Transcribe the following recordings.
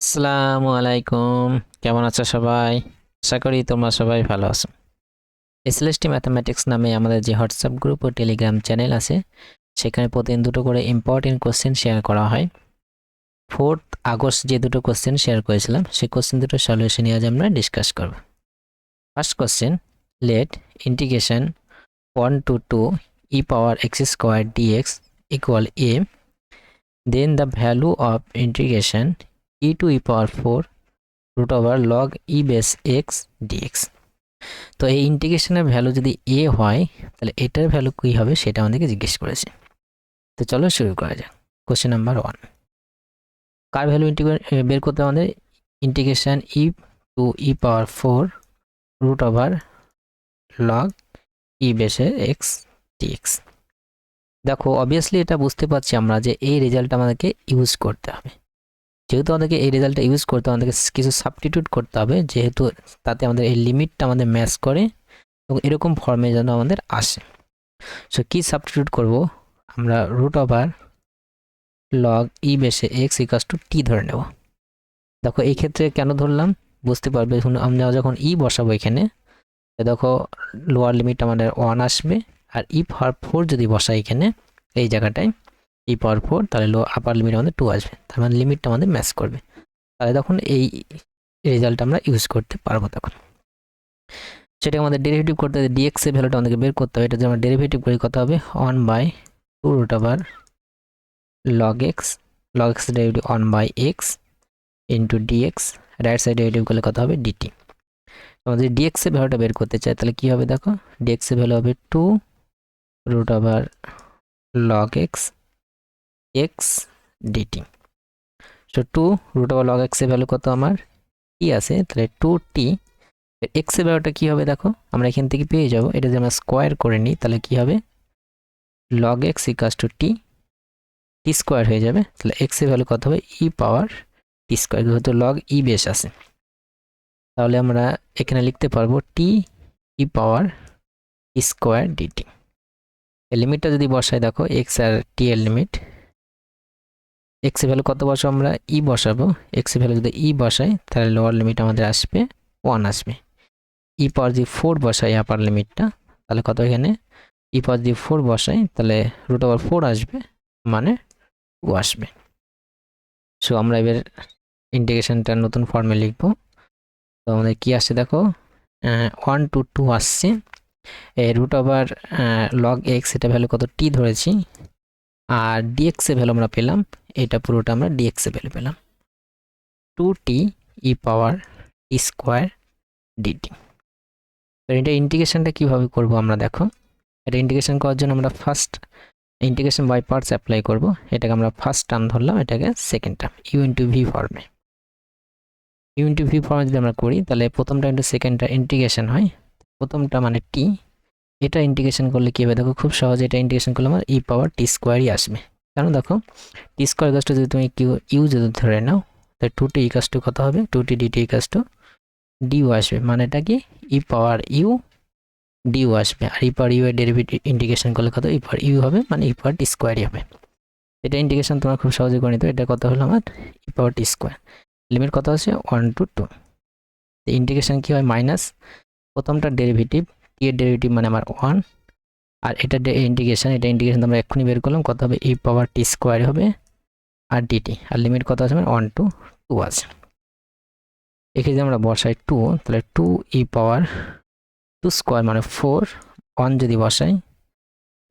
আসসালামু আলাইকুম, কেমন আছো সবাই? আশা করি তোমরা সবাই ভালো আছো। SLST ম্যাথমেটিক্স নামে আমাদের যে হোয়াটসঅ্যাপ গ্রুপ ও টেলিগ্রাম চ্যানেল আছে, সেখানে প্রতিদিন দুটো করে ইম্পর্টেন্ট কোশ্চেন শেয়ার করা হয়। 4th আগস্ট যে দুটো কোশ্চেন শেয়ার করেছিলাম, সেই কোশ্চেন দুটো সলিউশন নিয়ে আজ আমরা ডিসকাস করব। First question, let integration 1 to 2 e power x squared dx equal a, then the value of integration e to e power 4 root over log e base x dx। তো এই ইন্টিগ্রেশনের value যদি a হয় তাহলে এটার value কি হবে সেটা আমাদেরকে জিজ্ঞেস করেছে। তো চলো শুরু করা যাক। কোশ্চেন নাম্বার 1, কার ভ্যালু বের করতে আমাদের? Integration e to e power 4 root over log e base x dx। দেখো অবভিয়াসলি এটা বুঝতে পারছি আমরা যে এই রেজাল্টটা আমাদেরকে ইউজ করতে হবে। যেহেতু আমাদেরকে এই রেজাল্টটা ইউজ করতে আমাদেরকে কিছু সাবস্টিটিউট করতে হবে, যেহেতু তাতে আমাদের এই লিমিটটা আমাদের ম্যাচ করে এবং এরকম ফর্মে যেন আমাদের আসে। সো কি সাবস্টিটিউট করব আমরা? রুট ওভার লগ ই বেসে এক্স ইকাস টু টি ধরে নেব। দেখো এই ক্ষেত্রে কেন ধরলাম বুঝতে পারবে আমরা যখন ই বসাবো এখানে, দেখো লোয়ার লিমিট আমাদের 1 আসবে, আর ই পাওয়ার 4 যদি বসাই এখানে এই জায়গাটায় ই পাওয়ার 4, তাহলে আপার লিমিট আমাদের 2 আসবে, তার মানে লিমিটটা আমাদের ম্যাচ করবে। তাহলে তখন এই রেজাল্ট আমরা ইউজ করতে পারবো। তখন সেটা আমাদের ডেরিভেটিভ করতে হবে, ডিএক্স এর ভ্যালুটা আমাদেরকে বের করতে হবে। এটা যদি আমরা ডেরিভেটিভ করি কত হবে? 1/2 root over log x derivative 1/x into dx, right side derivative করলে কত হবে? ডিটি। আমাদের ডিএক্স এর ভ্যালুটা বের করতে চাই, তাহলে কি হবে? দেখো ডিএক্স এর ভ্যালু হবে 2 root over log x dt. So 2 root over log x এর ভ্যালু কত আমার? টি আছে, তাহলে 2t। এক্স এর ভ্যালুটা কি হবে? দেখো আমরা এখান থেকে পেয়ে যাব, এটা যদি আমরা স্কোয়ার করে নিই তাহলে কি হবে? log x ইকাস টু টি স্কোয়ার হয়ে যাবে। তাহলে এক্স এর ভ্যালু কত হবে? ই পাওয়ার টি স্কোয়ার, যেহেতু log ই বেস আছে। তাহলে আমরা এখানে লিখতে পারবো টি ই পাওয়ার টি স্কোয়ার ডিটি। এই লিমিটটা যদি বসাই, দেখো এক্স আর টি এর লিমিট, এক্স এর ভ্যালু কত বসাবো আমরা? ই বসাবো। এক্স এর ভ্যালু যদি ই বসাই তাহলে লোয়ার লিমিট আমাদের আসবে 1 আসবে। ই পাওয়ার যদি 4 বসাই আপার লিমিটটা, তাহলে কত? এখানে ই পাওয়ার যদি 4 বসাই তাহলে রুট ওভার 4 আসবে, মানে 2 আসবে। সো আমরা এবার ইন্টিগ্রেশনটা নতুন ফর্মে লিখব। তো আমাদের কি আসছে দেখো, 1 to 2 আসছে। এই রুট ওভার লগ এক্স, এটা ভ্যালু কত? টি ধরেছি, আর ডিএক্স এর ভ্যালু আমরা পেলাম, এটা পুরোটা আমরা ডিএক্স এর ভ্যালু পেলাম 2t ই পাওয়ার টি স্কোয়ার ডিটি। তো এটা ইন্টিগ্রেশনটা কিভাবে করব আমরা? দেখো এটা ইন্টিগ্রেশন করার জন্য আমরা first integration by parts apply করব। এটাকে আমরা ফার্স্ট টার্ম ধরলাম, এটাকে second term U into V ফর্মে। ইউ ইন্টু ভি ফর্মে যদি আমরা করি তাহলে প্রথমটা ইন্টু সেকেন্ডটা ইন্টিগ্রেশন হয়। প্রথমটা মানে টি, এটা ইন্টিগ্রেশন করলে কী হবে? দেখো খুব সহজে এটা ইন্টিগ্রেশন করলে আমার ই পাওয়ার টি স্কোয়ারই আসবে। কারণ দেখো টি স্কোয়ার ইকাস টু যদি তুমি ইউ যদি ধরে নাও, তাহলে 2t ইকাস টু কত হবে? 2t ডিটি ইকাস টু ডিউ আসবে, মানে এটা কি ই পাওয়ার ইউ ডিউ আসবে। আর ই পাওয়ার ইউ এর ডেরিভেটিভ ইন্টিগ্রেশন করলে কত? ই পাওয়ার ইউ হবে, মানে ই পাওয়ার টি স্কোয়ারই হবে। এটা ইন্টিগ্রেশন তোমরা খুব সহজে করে নিতে। এটা কত হলো আমার? ই পাওয়ার টি স্কোয়ার। লিমিট কত আছে? 1 to 2। ইন্টিগ্রেশন কি হয়? মাইনাস প্রথমটার ডেরিভেটিভ, টি এর ডেরিভেটিভ মানে আমার 1, আর এটা ইন্টিগ্রেশন, এটা ইন্টিগ্রেশন আমরা এক্ষুনি বের করলাম, কত হবে? ই পাওয়ার টি স্কোয়ার হবে আর ডিটি, আর লিমিট কত আছে আমার? 1 to 2 আছে। এক্ষেত্রে আমরা বসাই 2, তাহলে 2 ই পাওয়ার 2 স্কোয়ার মানে 4, 1 যদি বসাই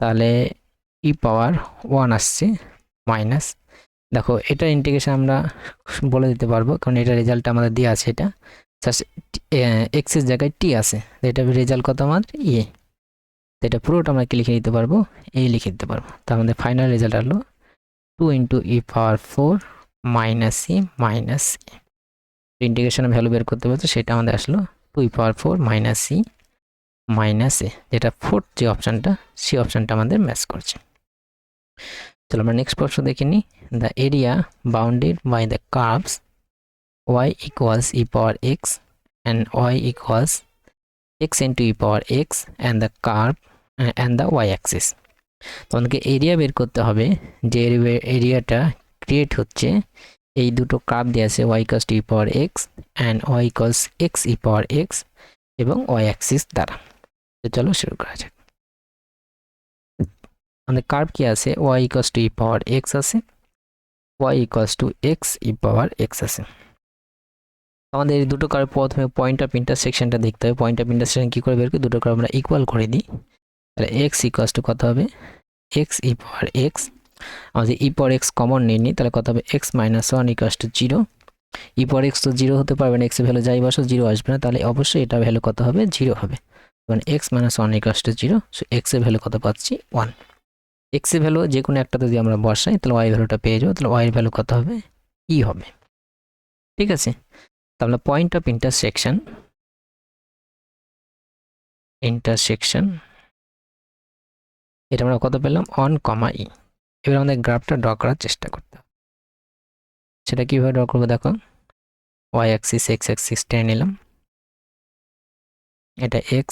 তাহলে ই পাওয়ার 1 আসছে মাইনাস। দেখো এটা ইন্টিগ্রেশন আমরা বলে দিতে পারবো, কারণ এটা রেজাল্টটা আমাদের দেওয়া আছে। এটা এক্স এর জায়গায় টি আছে, এটা রেজাল্ট কত আমাদের? এ। এটা পুরোটা আমরা কি লিখে দিতে পারবো? এ লিখে দিতে পারবো। তো আমাদের ফাইনাল রেজাল্ট হলো 2 ইন্টু ই পাওয়ার 4 মাইনাস ই মাইনাস এ। ইন্টিগ্রেশনের ভ্যালু বের করতে পারতো, সেটা আমাদের আসলো 2 ই পাওয়ার 4 মাইনাস ই মাইনাস এ, যেটা ফোর্থ যে অপশানটা, সেই অপশানটা আমাদের ম্যাচ করছে। চলো আমরা নেক্সট প্রশ্ন দেখে নিই। The area bounded by the curves y equals e power x and y equals x into e power x and the curve and the y axis। তোমাদেরকে এরিয়া বের করতে হবে, যে এরিয়াটা ক্রিয়েট হচ্ছে এই দুটো কার্ভ দিয়ে আছে y equals to e power x and y equals x e power x এবং y অ্যাক্সিস দ্বারা। তো চলো শুরু করা যাক। আমাদের কার্ভ কি আছে, y equals to e power x আছে, y equals to x e power x আছে। আমাদের এই দুটো কার্ভ প্রথমে পয়েন্ট অফ ইন্টারসেকশনটা দেখতে হবে। পয়েন্ট অফ ইন্টারসেকশন কি করে বের করি, দুটো কার্ভ আমরা ইকুয়াল করে দিই। তাহলে x ইকুয়ালস টু কত হবে, x e পাওয়ার x, আমাদের e পাওয়ার x কমন নিই, তাহলে কত হবে x minus 1 equals to 0। e power x তো 0 হতে পারবে না, x এর ভ্যালু যাই বসো 0 আসবে না, তাহলে অবশ্যই এটা ভ্যালু কত হবে, 0 হবে। মানে x minus 1 equals to 0, so x এর ভ্যালু কত পাচ্ছি, 1। x এর ভ্যালু যে কোনো একটা যদি আমরা বসাই তাহলে y ভ্যালুটা পেয়ে যাবো, তাহলে y এর ভ্যালু কত হবে, e হবে। ঠিক আছে, তাহলে পয়েন্ট অফ ইন্টারসেকশন এটা আমরা কত পেলাম, 1, e। এবার আমাদের গ্রাফটা ড্র করার চেষ্টা করতে হবে। সেটা কিভাবে ড্র করবো দেখো, y অ্যাক্সিস x অ্যাক্সিস টেনে নিলাম, এটা x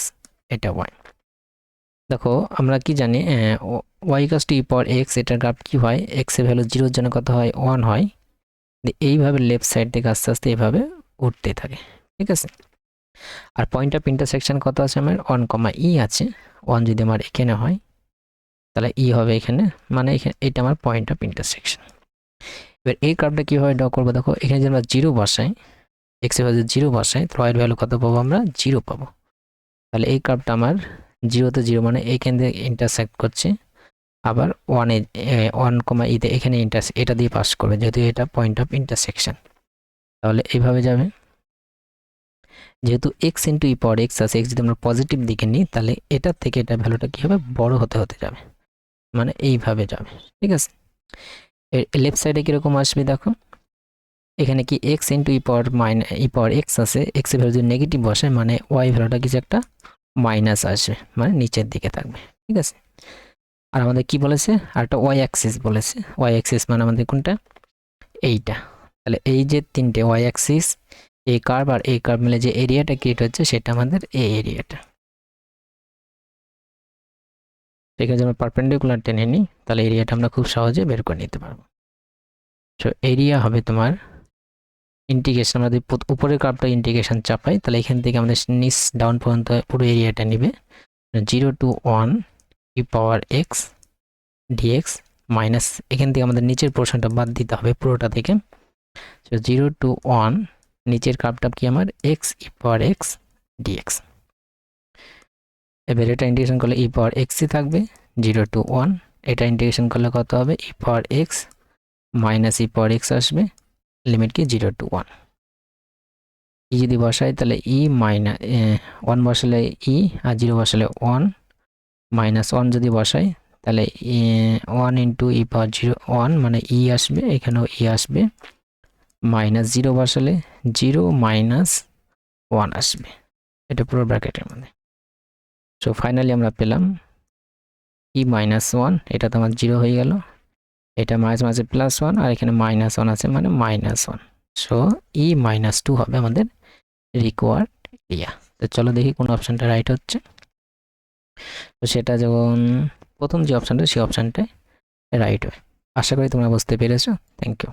এটা y। দেখো আমরা কি জানি y equals to e power x, এটার গ্রাফ কি হয়, x এর ভ্যালু 0 এর জন্য কত হয়, 1 হয়। এইভাবে লেফট সাইড থেকে আস্তে আস্তে এইভাবে উঠতে থাকে। ঠিক আছে, আর পয়েন্ট অফ ইন্টারসেকশন কত আছে আমার, 1, e আছে। 1 যদি আমার এখানে হয় তাহলে e হবে এখানে, মানে এখানে এটা আমার পয়েন্ট অফ ইন্টারসেকশন। এবার এই কার্ভটা কিভাবে ড্র করবো দেখো, এখানে যদি আমরা 0 বসাই, x এর ভ্যালু 0 বসাই, তো y এর ভ্যালু কত পাবো আমরা, 0 পাবো। তাহলে এই কার্ভটা আমার 0 তে 0 মানে এইখান দিয়ে ইন্টারসেক্ট করছে, আবার 1, e তে এখানে এটা দিয়ে পাস করবে, যেহেতু এটা পয়েন্ট অফ ইন্টারসেকশন। তাহলে এইভাবে যাবে, যেহেতু x ইন্টু e পাওয়ার x আছে, x যদি আমরা পজিটিভ দিকে নিই তাহলে এটার থেকে এটা ভ্যালুটা কি হবে, বড় হতে হতে যাবে, মানে এইভাবে যাবে। ঠিক আছে, লেফট সাইডে কিরকম আসবে দেখো, এখানে কি x ইন্টু e পাওয়ার x আছে, x এর ভ্যালু যদি নেগেটিভ বসে মানে y ভ্যালুটা কিছু একটা মাইনাস আসবে, মানে নিচের দিকে থাকবে। ঠিক আছে, আর আমাদের কি বলেছে, আর একটা y অ্যাক্সিস বলেছে, y অ্যাক্সিস মানে আমাদের কোনটা, এইটা। তাহলে এই যে তিনটে y অ্যাক্সিস, এই কার্ভ আর এই কার্ভ মিলে যে এরিয়াটা ক্রিয়েট হচ্ছে সেটা আমাদের এই এরিয়াটা। এখানে যদি আমরা পারপেন্ডিকুলার টেনে নিই তাহলে এরিয়াটা আমরা খুব সহজে বের করে নিতে পারবো। তো এরিয়া হবে তোমার ইন্টিগ্রেশন, আমরা যদি উপরের কার্ভটা ইন্টিগ্রেশন চাপাই তাহলে এখান থেকে আমাদের নিচ ডাউন পর্যন্ত পুরো এরিয়াটা নিবে 0 to 1 e power x dx minus, এখান থেকে আমাদের নিচের পোর্শনটা বাদ দিতে হবে পুরোটা থেকে। তো 0 to 1 নিচের কার্ভটা কি আমার x e পাওয়ার x dx। এবার এটা ইন্টিগ্রেশন করলে e পাওয়ার x ই থাকবে 0 to 1, এটা ইন্টিগ্রেশন করলে কত হবে, e পাওয়ার x মাইনাস e পাওয়ার x আসবে, লিমিট কি 0 to 1। ই যদি বসাই তাহলে ই মাইনাস 1 বসালে ই আর 0 বসালে 1, মাইনাস 1 যদি বসাই তাহলে 1 ইন্টু ই পাওয়ার 1 মানে ই আসবে, এখানেও ই আসবে, মাইনাস 0 বসালে 0 মাইনাস 1 আসবে, এটা পুরো ব্র্যাকেটের মধ্যে। সো ফাইনালি আমরা পেলাম ই মাইনাস 1, এটা তো আমার 0 হয়ে গেল, এটা মাঝে মাঝে প্লাস 1 আর এখানে মাইনাস 1 আছে মানে মাইনাস 1। সো ই মাইনাস 2 হবে আমাদের রিকোয়ার্ড এরিয়া। তো চলো দেখি কোন অপশনটা রাইট হচ্ছে। তো সেটা যখন প্রথম যে অপশনটা সেই অপশনটাই রাইট হবে। আশা করি তোমরা বুঝতে পেরেছো। Thank you.